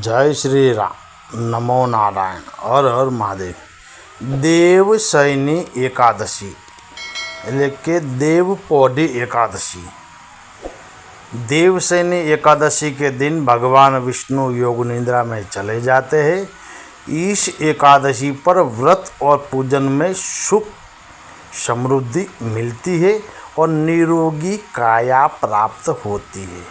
जय श्री राम। नमो नारायण। हर हर महादेव। देवशयनी एकादशी એટલે देव पौढ़ी एकादशी। देवशयनी एकादशी के दिन भगवान विष्णु योग निद्रा में चले जाते हैं। इस एकादशी पर व्रत और पूजन में सुख समृद्धि मिलती है और निरोगी काया प्राप्त होती है।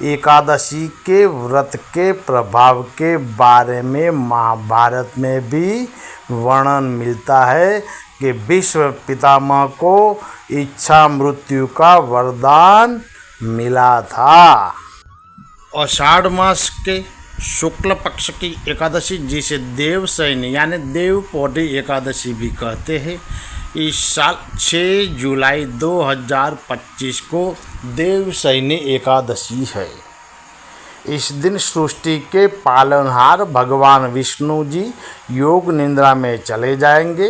एकादशी के व्रत के प्रभाव के बारे में महाभारत में भी वर्णन मिलता है कि विश्व पितामह को इच्छा मृत्यु का वरदान मिला था। आषाढ़ मास के शुक्ल पक्ष की एकादशी, जिसे देवशयनी यानी देव पौढ़ी एकादशी भी कहते हैं, इस साल 6 जुलाई 2025 को देवशयनी एकादशी है। इस दिन सृष्टि के पालनहार भगवान विष्णु जी योग निद्रा में चले जाएंगे।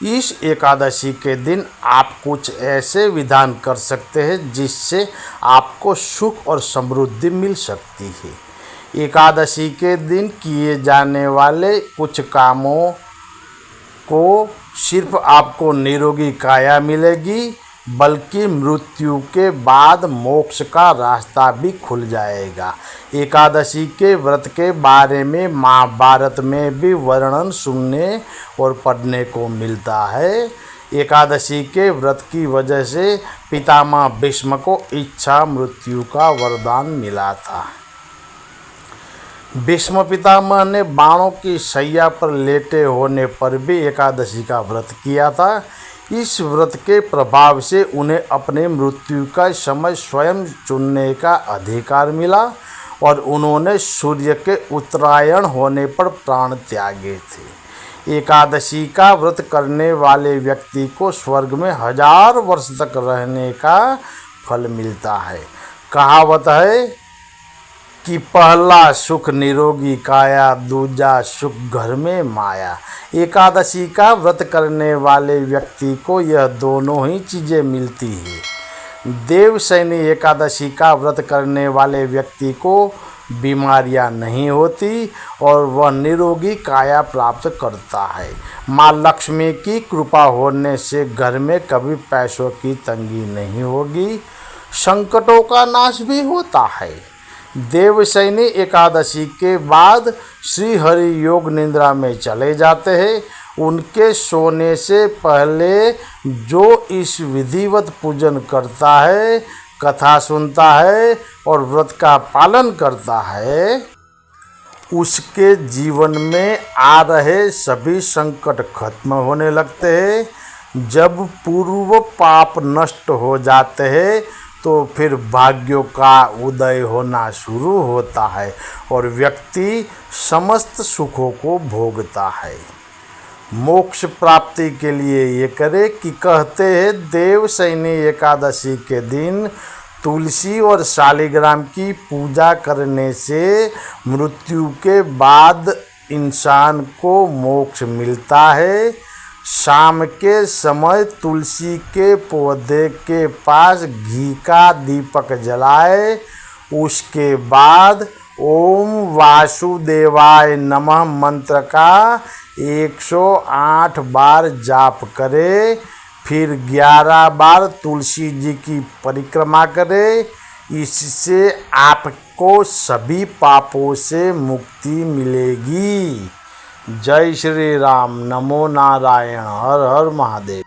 इस एकादशी के दिन आप कुछ ऐसे विधान कर सकते हैं जिससे आपको सुख और समृद्धि मिल सकती है। एकादशी के दिन किए जाने वाले कुछ कामों को सिर्फ आपको निरोगी काया मिलेगी, बल्कि मृत्यु के बाद मोक्ष का रास्ता भी खुल जाएगा। एकादशी के व्रत के बारे में महाभारत में भी वर्णन सुनने और पढ़ने को मिलता है। एकादशी के व्रत की वजह से पितामह भीष्म को इच्छा मृत्यु का वरदान मिला था। भीष्म पितामह ने बाणों की शैया पर लेटे होने पर भी एकादशी का व्रत किया था। इस व्रत के प्रभाव से उन्हें अपने मृत्यु का समय स्वयं चुनने का अधिकार मिला और उन्होंने सूर्य के उत्तरायण होने पर प्राण त्यागे थे। एकादशी का व्रत करने वाले व्यक्ति को स्वर्ग में 1000 वर्ष तक रहने का फल मिलता है। कहावत है कि पहला सुख निरोगी काया, दूजा सुख घर में माया। एकादशी का व्रत करने वाले व्यक्ति को यह दोनों ही चीज़ें मिलती हैं। देवशयनी एकादशी का व्रत करने वाले व्यक्ति को बीमारियां नहीं होती और वह निरोगी काया प्राप्त करता है। माँ लक्ष्मी की कृपा होने से घर में कभी पैसों की तंगी नहीं होगी, संकटों का नाश भी होता है। देवशयनी एकादशी के बाद श्री हरि योग निद्रा में चले जाते हैं। उनके सोने से पहले जो इस विधिवत पूजन करता है, कथा सुनता है और व्रत का पालन करता है, उसके जीवन में आ रहे सभी संकट खत्म होने लगते हैं। जब पूर्व पाप नष्ट हो जाते हैं तो फिर भाग्यों का उदय होना शुरू होता है और व्यक्ति समस्त सुखों को भोगता है। मोक्ष प्राप्ति के लिए ये करे कि कहते हैं देवशयनी एकादशी के दिन तुलसी और शालिग्राम की पूजा करने से मृत्यु के बाद इंसान को मोक्ष मिलता है। शाम के समय तुलसी के पौधे के पास घी का दीपक जलाए, उसके बाद ओम वासुदेवाय नमः मंत्र का 108 बार जाप करे, फिर 11 बार तुलसी जी की परिक्रमा करे। इससे आपको सभी पापों से मुक्ति मिलेगी। जय श्री राम। नमो नारायण। हर हर महादेव।